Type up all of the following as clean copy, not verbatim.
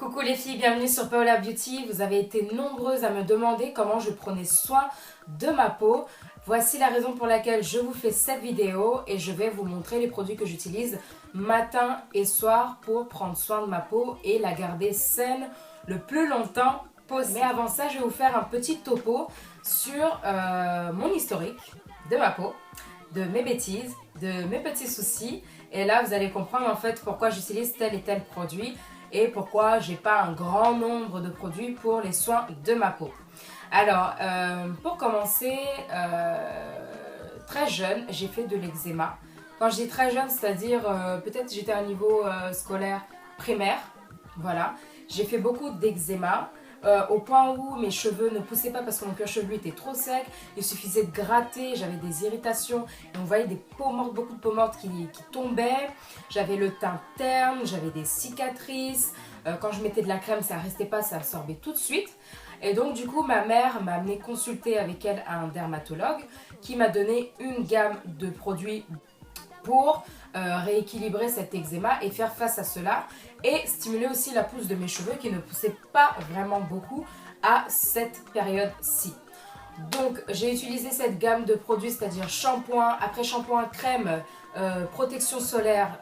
Coucou les filles, bienvenue sur Paola Beauty. Vous avez été nombreuses à me demander comment je prenais soin de ma peau. Voici la raison pour laquelle je vous fais cette vidéo et je vais vous montrer les produits que j'utilise matin et soir pour prendre soin de ma peau et la garder saine le plus longtemps possible. Mais avant ça, je vais vous faire un petit topo sur mon historique de ma peau, de mes bêtises, de mes petits soucis. Et là, vous allez comprendre en fait pourquoi j'utilise tel et tel produit et pourquoi j'ai pas un grand nombre de produits pour les soins de ma peau. Alors, pour commencer, très jeune, j'ai fait de l'eczéma. Quand je dis très jeune, c'est-à-dire peut-être j'étais à un niveau scolaire primaire, voilà. J'ai fait beaucoup d'eczéma. Au point où mes cheveux ne poussaient pas parce que mon cuir chevelu était trop sec, il suffisait de gratter, j'avais des irritations et on voyait des peaux mortes, beaucoup de peaux mortes qui tombaient, j'avais le teint terne, j'avais des cicatrices, quand je mettais de la crème ça restait pas, ça absorbait tout de suite. Et donc du coup ma mère m'a amené consulter avec elle un dermatologue qui m'a donné une gamme de produits pour rééquilibrer cet eczéma et faire face à cela et stimuler aussi la pousse de mes cheveux qui ne poussaient pas vraiment beaucoup à cette période-ci. Donc j'ai utilisé cette gamme de produits, c'est-à-dire shampoing, après shampoing, crème, protection solaire,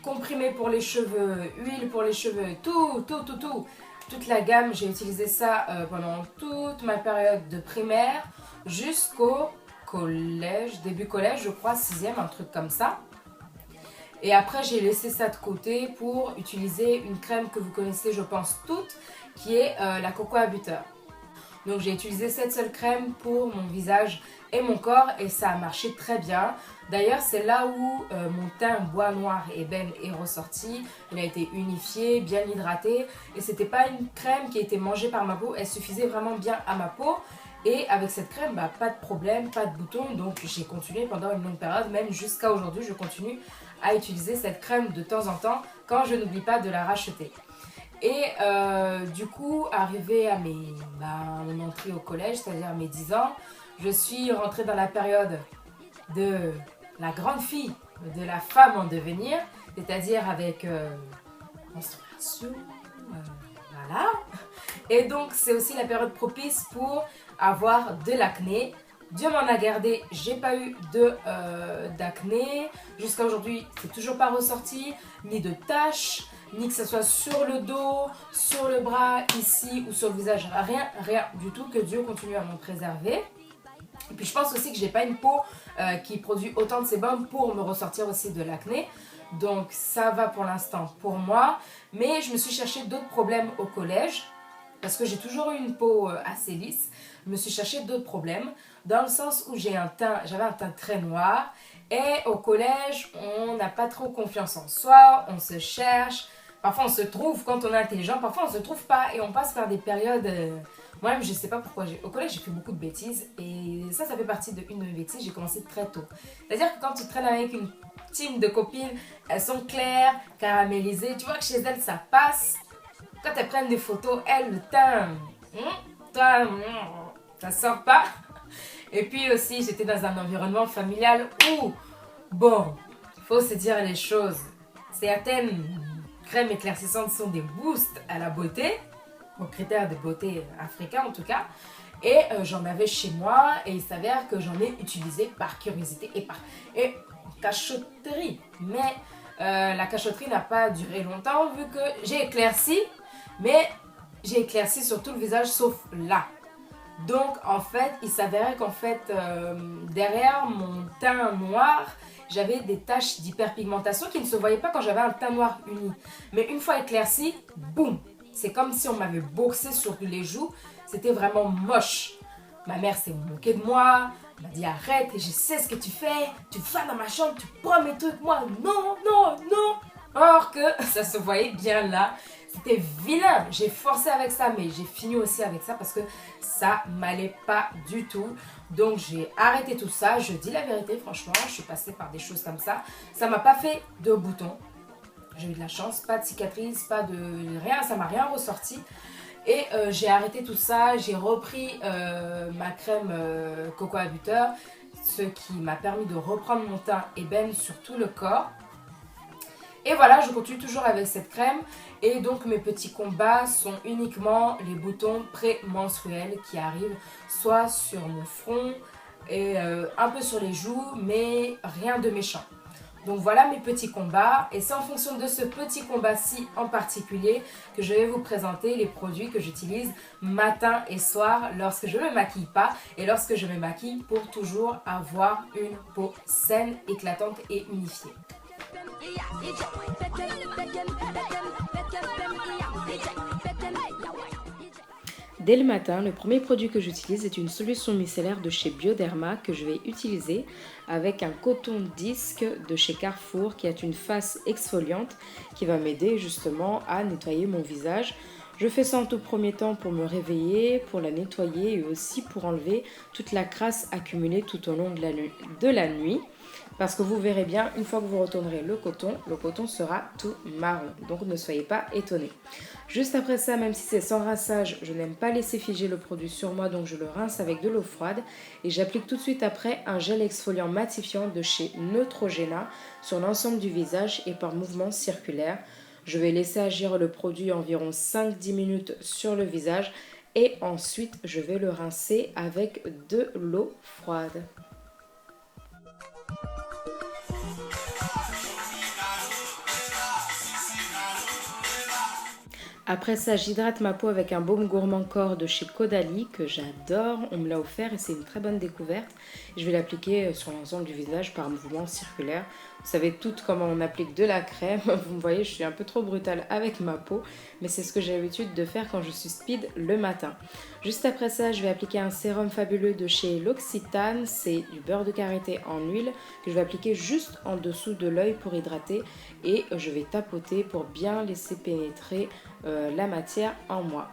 comprimé pour les cheveux, huile pour les cheveux, toute la gamme. J'ai utilisé ça pendant toute ma période de primaire jusqu'au collège, début collège, je crois, 6e, un truc comme ça. Et après, j'ai laissé ça de côté pour utiliser une crème que vous connaissez, je pense, toutes, qui est la Cocoa Butter. Donc, j'ai utilisé cette seule crème pour mon visage et mon corps et ça a marché très bien. D'ailleurs, c'est là où mon teint bois noir ébène est ressorti. Il a été unifié, bien hydraté et c'était pas une crème qui a été mangée par ma peau. Elle suffisait vraiment bien à ma peau. Et avec cette crème, pas de problème, pas de boutons, donc j'ai continué pendant une longue période, même jusqu'à aujourd'hui, je continue à utiliser cette crème de temps en temps quand je n'oublie pas de la racheter. Et du coup, arrivé à mon entrée au collège, c'est-à-dire mes 10 ans, je suis rentrée dans la période de la grande fille, de la femme en devenir, c'est-à-dire avec menstruation, voilà. Et donc, c'est aussi la période propice pour avoir de l'acné. Dieu m'en a gardé, j'ai pas eu d'acné. Jusqu'à aujourd'hui, c'est toujours pas ressorti, ni de taches, ni que ce soit sur le dos, sur le bras, ici ou sur le visage. Rien du tout, que Dieu continue à m'en préserver. Et puis je pense aussi que j'ai pas une peau qui produit autant de sébum pour me ressortir aussi de l'acné. Donc ça va pour l'instant pour moi. Mais je me suis cherché d'autres problèmes au collège. Parce que j'ai toujours eu une peau assez lisse, je me suis cherché d'autres problèmes, dans le sens où j'avais un teint très noir, et au collège, on n'a pas trop confiance en soi, on se cherche, parfois on se trouve quand on est intelligent, parfois on se trouve pas, et on passe par des périodes... Moi-même, je sais pas pourquoi, au collège, j'ai fait beaucoup de bêtises, et ça fait partie d'une de mes bêtises, j'ai commencé très tôt. C'est-à-dire que quand tu traînes avec une team de copines, elles sont claires, caramélisées, tu vois que chez elles, ça passe. Quand elles prennent des photos, elles, le teint, ça sort pas. Et puis aussi, j'étais dans un environnement familial où, bon, il faut se dire les choses. Certaines crèmes éclaircissantes sont des boosts à la beauté, aux critères de beauté africains en tout cas. Et j'en avais chez moi et il s'avère que j'en ai utilisé par curiosité et cachotterie. Mais la cachotterie n'a pas duré longtemps vu que j'ai éclairci. Mais j'ai éclairci sur tout le visage sauf là. Donc en fait, il s'avérait qu'en fait, derrière mon teint noir, j'avais des taches d'hyperpigmentation qui ne se voyaient pas quand j'avais un teint noir uni. Mais une fois éclairci, boum! C'est comme si on m'avait boursé sur les joues. C'était vraiment moche. Ma mère s'est moquée de moi. Elle m'a dit arrête, je sais ce que tu fais. Tu vas dans ma chambre, tu prends mes trucs. Moi, non. Or que ça se voyait bien là. C'était vilain, j'ai forcé avec ça, mais j'ai fini aussi avec ça parce que ça m'allait pas du tout. Donc j'ai arrêté tout ça, je dis la vérité, franchement, je suis passée par des choses comme ça. Ça m'a pas fait de boutons, j'ai eu de la chance, pas de cicatrices, pas de rien, ça m'a rien ressorti. Et j'ai arrêté tout ça, j'ai repris ma crème Cocoa Butter, ce qui m'a permis de reprendre mon teint ébène sur tout le corps. Et voilà, je continue toujours avec cette crème. Et donc mes petits combats sont uniquement les boutons prémenstruels qui arrivent soit sur mon front et un peu sur les joues, mais rien de méchant. Donc voilà mes petits combats, et c'est en fonction de ce petit combat-ci en particulier que je vais vous présenter les produits que j'utilise matin et soir lorsque je ne me maquille pas et lorsque je me maquille pour toujours avoir une peau saine, éclatante et unifiée. Dès le matin, le premier produit que j'utilise est une solution micellaire de chez Bioderma que je vais utiliser avec un coton disque de chez Carrefour qui a une face exfoliante qui va m'aider justement à nettoyer mon visage. Je fais ça en tout premier temps pour me réveiller, pour la nettoyer et aussi pour enlever toute la crasse accumulée tout au long de la nuit. Parce que vous verrez bien, une fois que vous retournerez le coton sera tout marron. Donc ne soyez pas étonnés. Juste après ça, même si c'est sans rinçage, je n'aime pas laisser figer le produit sur moi. Donc je le rince avec de l'eau froide. Et j'applique tout de suite après un gel exfoliant matifiant de chez Neutrogena sur l'ensemble du visage et par mouvement circulaire. Je vais laisser agir le produit environ 5-10 minutes sur le visage. Et ensuite, je vais le rincer avec de l'eau froide. Après ça, j'hydrate ma peau avec un baume gourmand corps de chez Caudalie que j'adore. On me l'a offert et c'est une très bonne découverte. Je vais l'appliquer sur l'ensemble du visage par mouvement circulaire. Vous savez toutes comment on applique de la crème. Vous me voyez, je suis un peu trop brutale avec ma peau, mais c'est ce que j'ai l'habitude de faire quand je suis speed le matin. Juste après ça, je vais appliquer un sérum fabuleux de chez L'Occitane. C'est du beurre de karité en huile que je vais appliquer juste en dessous de l'œil pour hydrater. Et je vais tapoter pour bien laisser pénétrer la matière en moi.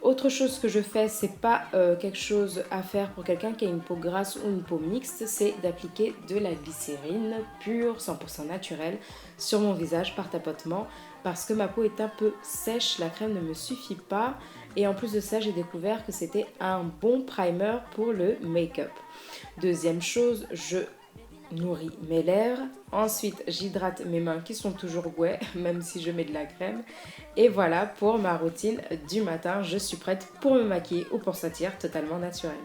Autre chose que je fais, c'est pas quelque chose à faire pour quelqu'un qui a une peau grasse ou une peau mixte, c'est d'appliquer de la glycérine pure, 100% naturelle, sur mon visage par tapotement, parce que ma peau est un peu sèche, la crème ne me suffit pas, et en plus de ça, j'ai découvert que c'était un bon primer pour le make-up. Deuxième chose, je nourris mes lèvres. Ensuite, j'hydrate mes mains qui sont toujours ouaies, même si je mets de la crème. Et voilà pour ma routine du matin. Je suis prête pour me maquiller ou pour sortir totalement naturelle.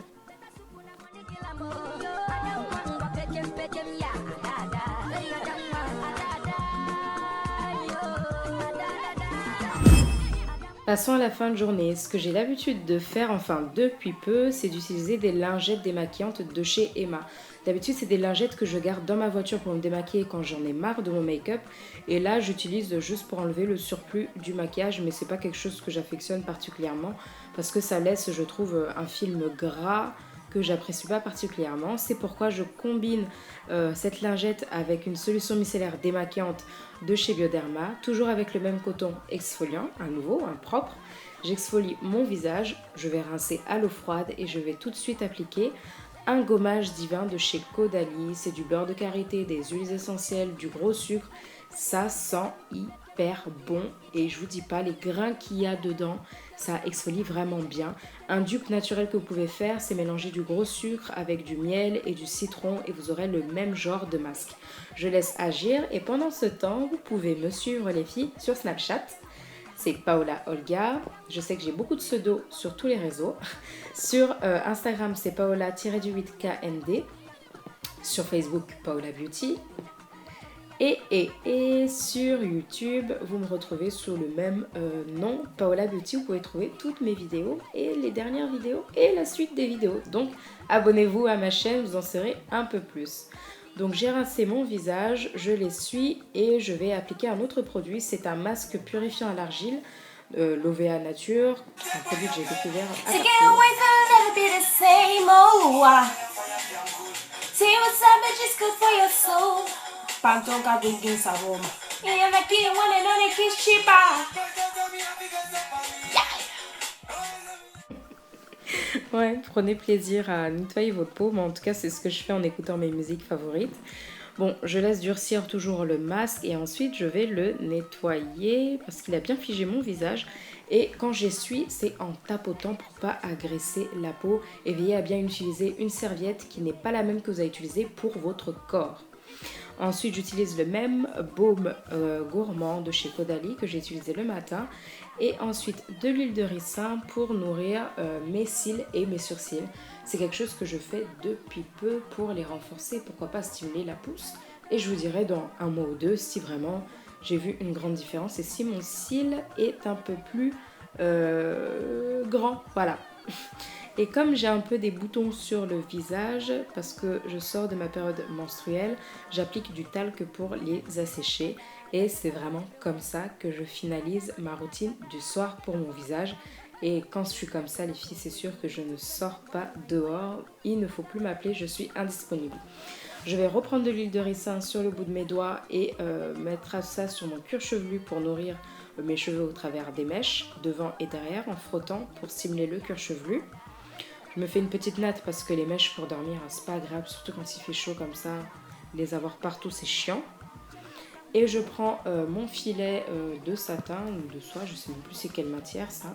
Passons à la fin de journée. Ce que j'ai l'habitude de faire, enfin depuis peu, c'est d'utiliser des lingettes démaquillantes de chez Emma. D'habitude, c'est des lingettes que je garde dans ma voiture pour me démaquiller quand j'en ai marre de mon make-up. Et là, j'utilise juste pour enlever le surplus du maquillage, mais c'est pas quelque chose que j'affectionne particulièrement parce que ça laisse, je trouve, un film gras que j'apprécie pas particulièrement. C'est pourquoi je combine cette lingette avec une solution micellaire démaquillante de chez Bioderma, toujours avec le même coton exfoliant, à nouveau, un propre. J'exfolie mon visage, je vais rincer à l'eau froide et je vais tout de suite appliquer un gommage divin de chez Caudalie. C'est du beurre de karité, des huiles essentielles, du gros sucre. Ça sent hyper bon et je vous dis pas les grains qu'il y a dedans, ça exfolie vraiment bien. Un dupe naturel que vous pouvez faire, c'est mélanger du gros sucre avec du miel et du citron et vous aurez le même genre de masque. Je laisse agir et pendant ce temps, vous pouvez me suivre les filles sur Snapchat. C'est Paola Olga. Je sais que j'ai beaucoup de pseudos sur tous les réseaux. Sur Instagram, c'est Paola-8KND. Sur Facebook, Paola Beauty. Et sur YouTube, vous me retrouvez sous le même nom, Paola Beauty. Vous pouvez trouver toutes mes vidéos et les dernières vidéos et la suite des vidéos. Donc, abonnez-vous à ma chaîne, vous en saurez un peu plus. Donc j'ai rincé mon visage, je l'essuie et je vais appliquer un autre produit. C'est un masque purifiant à l'argile, l'OVA Nature. C'est un produit que j'ai découvert à Ouais, prenez plaisir à nettoyer votre peau, mais en tout cas c'est ce que je fais en écoutant mes musiques favorites. Bon, je laisse durcir toujours le masque et ensuite je vais le nettoyer parce qu'il a bien figé mon visage. Et quand j'essuie, c'est en tapotant pour pas agresser la peau et veillez à bien utiliser une serviette qui n'est pas la même que vous allez utiliser pour votre corps. Ensuite, j'utilise le même baume gourmand de chez Caudalie que j'ai utilisé le matin. Et ensuite, de l'huile de ricin pour nourrir mes cils et mes sourcils. C'est quelque chose que je fais depuis peu pour les renforcer, pourquoi pas stimuler la pousse. Et je vous dirai dans un mois ou deux si vraiment j'ai vu une grande différence et si mon cil est un peu plus grand. Voilà. Et comme j'ai un peu des boutons sur le visage, parce que je sors de ma période menstruelle, j'applique du talc pour les assécher. Et c'est vraiment comme ça que je finalise ma routine du soir pour mon visage. Et quand je suis comme ça, les filles, c'est sûr que je ne sors pas dehors. Il ne faut plus m'appeler, je suis indisponible. Je vais reprendre de l'huile de ricin sur le bout de mes doigts et mettre ça sur mon cuir chevelu pour nourrir mes cheveux au travers des mèches, devant et derrière, en frottant pour stimuler le cuir chevelu. Je me fais une petite natte parce que les mèches pour dormir, c'est pas agréable, surtout quand il fait chaud comme ça. Les avoir partout, c'est chiant. Et je prends mon filet de satin ou de soie, je sais même plus c'est quelle matière ça,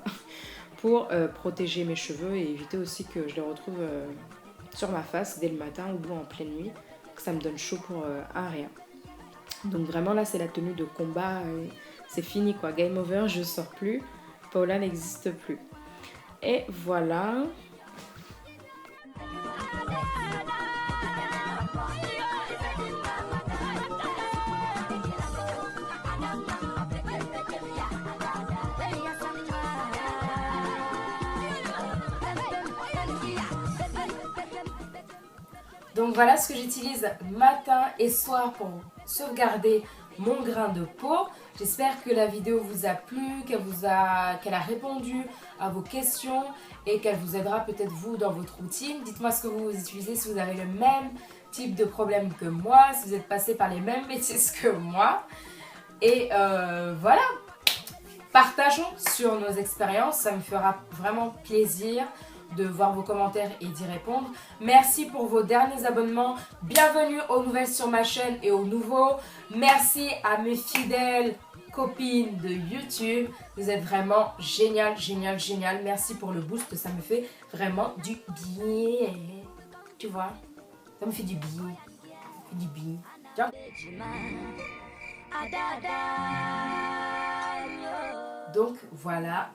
pour protéger mes cheveux et éviter aussi que je les retrouve sur ma face dès le matin ou en pleine nuit, que ça me donne chaud pour un rien. Donc vraiment là c'est la tenue de combat, c'est fini quoi, game over, je sors plus, Paula n'existe plus. Et voilà. Donc voilà ce que j'utilise matin et soir pour sauvegarder mon grain de peau. J'espère que la vidéo vous a plu, qu'elle a répondu à vos questions et qu'elle vous aidera peut-être vous dans votre routine. Dites-moi ce que vous utilisez, si vous avez le même type de problème que moi, si vous êtes passé par les mêmes bêtises que moi. Et voilà, partageons sur nos expériences, ça me fera vraiment plaisir de voir vos commentaires et d'y répondre. Merci pour vos derniers abonnements. Bienvenue aux nouvelles sur ma chaîne et aux nouveaux. Merci à mes fidèles copines de YouTube. Vous êtes vraiment génial, génial, génial. Merci pour le boost, ça me fait vraiment du bien. Tu vois, ça me fait du bien. Ça me fait du bien. Donc voilà.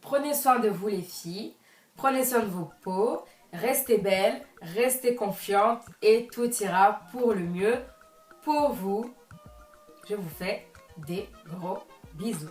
Prenez soin de vous les filles, prenez soin de vos peaux, restez belles, restez confiantes et tout ira pour le mieux pour vous. Je vous fais des gros bisous.